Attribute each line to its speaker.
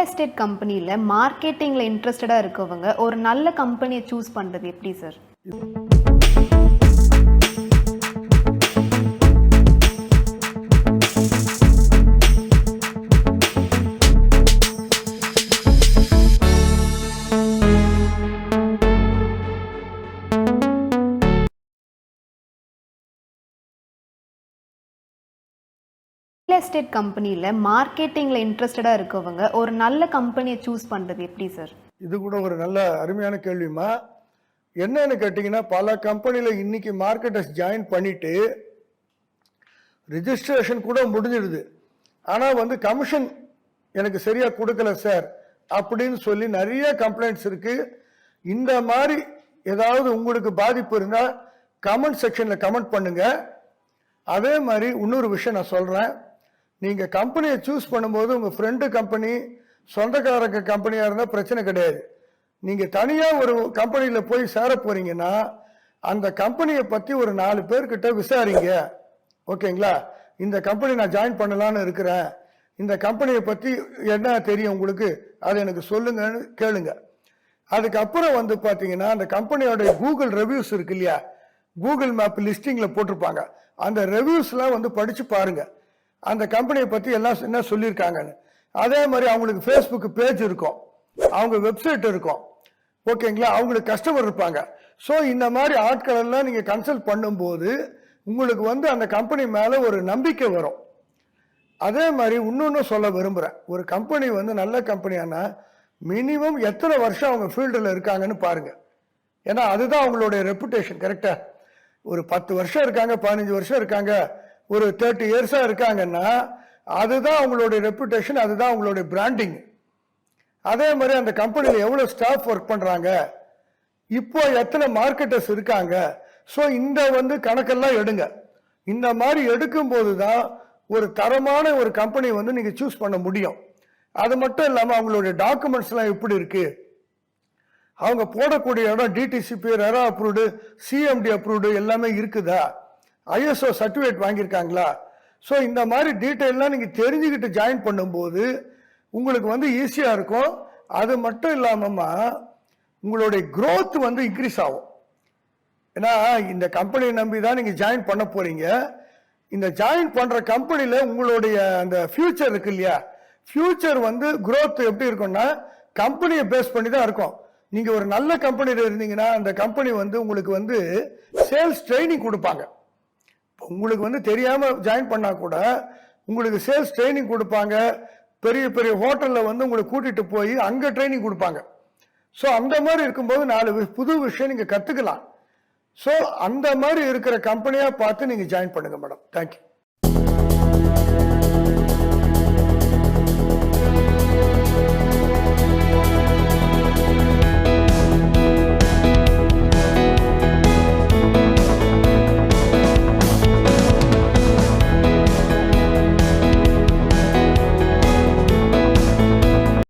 Speaker 1: Estate கம்பெனியில் மார்க்கெட்டிங்கில் இன்ட்ரெஸ்டடாக இருக்கவங்க ஒரு நல்ல கம்பெனியை சூஸ் பண்ணுறது எப்படி சார்? எஸ்டேட் கம்பெனியில் மார்க்கெட்டிங்கில் இன்ட்ரெஸ்டடாக இருக்கவங்க ஒரு நல்ல கம்பெனியை சூஸ் பண்ணுறது எப்படி சார்?
Speaker 2: இது கூட ஒரு நல்ல அருமையான கேள்விமா. என்னன்னு கேட்டிங்கன்னா, பல கம்பெனியில் இன்னைக்கு மார்க்கெட்டர்ஸ் ஜாயின் பண்ணிட்டு ரிஜிஸ்ட்ரேஷன் கூட முடிஞ்சிடுது. ஆனால் கமிஷன் எனக்கு சரியா கொடுக்கல சார் அப்படின்னு சொல்லி நிறைய கம்ப்ளைண்ட்ஸ் இருக்கு. இந்த மாதிரி ஏதாவது உங்களுக்கு பாதிப்பு இருந்தால் கமெண்ட் செக்ஷனில் கமெண்ட் பண்ணுங்க. அதே மாதிரி இன்னொரு விஷயம் நான் சொல்கிறேன். நீங்கள் கம்பெனியை சூஸ் பண்ணும்போது உங்கள் ஃப்ரெண்டு கம்பெனி, சொந்தக்காரங்க கம்பெனியாக இருந்தால் பிரச்சனை கிடையாது. நீங்கள் தனியாக ஒரு கம்பெனியில் போய் சேர போறீங்கன்னா அந்த கம்பெனியை பற்றி ஒரு 4 பேர்கிட்ட விசாரிங்க. ஓகேங்களா? இந்த கம்பெனி நான் ஜாயின் பண்ணலான்னு இருக்கிறேன், இந்த கம்பெனியை பற்றி என்ன தெரியும் உங்களுக்கு, அதை எனக்கு சொல்லுங்கன்னு கேளுங்க. அதுக்கப்புறம் பார்த்தீங்கன்னா அந்த கம்பெனியோட கூகுள் ரெவ்யூஸ் இருக்கு இல்லையா, கூகுள் மேப் லிஸ்டிங்கில் போட்டிருப்பாங்க. அந்த ரெவ்யூஸ்லாம் படித்து பாருங்க, அந்த கம்பெனியை பற்றி எல்லாம் என்ன சொல்லியிருக்காங்கன்னு. அதே மாதிரி அவங்களுக்கு ஃபேஸ்புக் பேஜ் இருக்கும், அவங்க வெப்சைட் இருக்கும். ஓகேங்களா? அவங்களுக்கு கஸ்டமர் இருப்பாங்க. ஸோ இந்த மாதிரி ஆட்கள் எல்லாம் நீங்கள் கன்சல்ட் பண்ணும்போது உங்களுக்கு அந்த கம்பெனி மேலே ஒரு நம்பிக்கை வரும். அதே மாதிரி இன்னொன்று சொல்ல விரும்புகிறேன். ஒரு கம்பெனி நல்ல கம்பெனியானா மினிமம் எத்தனை வருஷம் அவங்க ஃபீல்டில் இருக்காங்கன்னு பாருங்க. ஏன்னா அதுதான் அவங்களுடைய ரெப்புடேஷன். கரெக்டா? ஒரு 10 வருஷம் இருக்காங்க, 15 வருஷம் இருக்காங்க, ஒரு 30 இயர்ஸா இருக்காங்கன்னா அதுதான் அவங்களுடைய ரெப்புடேஷன், அதுதான் அவங்களுடைய பிராண்டிங். அதே மாதிரி அந்த கம்பெனியில் எவ்வளவு ஸ்டாஃப் ஒர்க் பண்றாங்க, இப்போ எத்தனை மார்க்கெட்டர்ஸ் இருக்காங்க. ஸோ இந்த கணக்கெல்லாம் எடுங்க. இந்த மாதிரி எடுக்கும் போதுதான் ஒரு தரமான ஒரு கம்பெனி நீங்க சூஸ் பண்ண முடியும். அது மட்டும் இல்லாம அவங்களுடைய டாக்குமெண்ட்ஸ் எல்லாம் எப்படி இருக்கு, அவங்க போடக்கூடிய இடம் DTCP, RERA approved, CMD approved எல்லாமே இருக்குதா, ஐஎஸ்ஓ சர்டிஃபிகேட் வாங்கியிருக்காங்களா. ஸோ இந்த மாதிரி டீட்டெயிலாம் நீங்கள் தெரிஞ்சுக்கிட்டு ஜாயின் பண்ணும்போது உங்களுக்கு ஈஸியாக இருக்கும். அது மட்டும் இல்லாமம்மா உங்களுடைய க்ரோத் இன்க்ரீஸ் ஆகும். ஏன்னா இந்த கம்பெனியை நம்பி தான் நீங்கள் ஜாயின் பண்ண போறீங்க. இந்த ஜாயின் பண்ணுற கம்பெனியில் உங்களுடைய அந்த ஃபியூச்சர் இருக்கு இல்லையா, ஃபியூச்சர் க்ரோத் எப்படி இருக்கும்னா கம்பெனியை பேஸ் பண்ணி தான் இருக்கும். நீங்க ஒரு நல்ல கம்பெனியில் இருந்தீங்கன்னா அந்த கம்பெனி உங்களுக்கு சேல்ஸ் ட்ரைனிங் கொடுப்பாங்க. உங்களுக்கு தெரியாம ஜாயின் பண்ணா கூட உங்களுக்கு சேல்ஸ் ட்ரைனிங் கொடுப்பாங்க. பெரிய பெரிய ஹோட்டல்ல உங்களுக்கு கூட்டிட்டு போய் அங்க ட்ரைனிங் கொடுப்பாங்க. ஸோ அந்த மாதிரி இருக்கும்போது 4 புது விஷயம் நீங்க கத்துக்கலாம். ஸோ அந்த மாதிரி இருக்கிற கம்பெனியா பார்த்து நீங்க ஜாயின் பண்ணுங்க மேடம். தேங்க்யூ.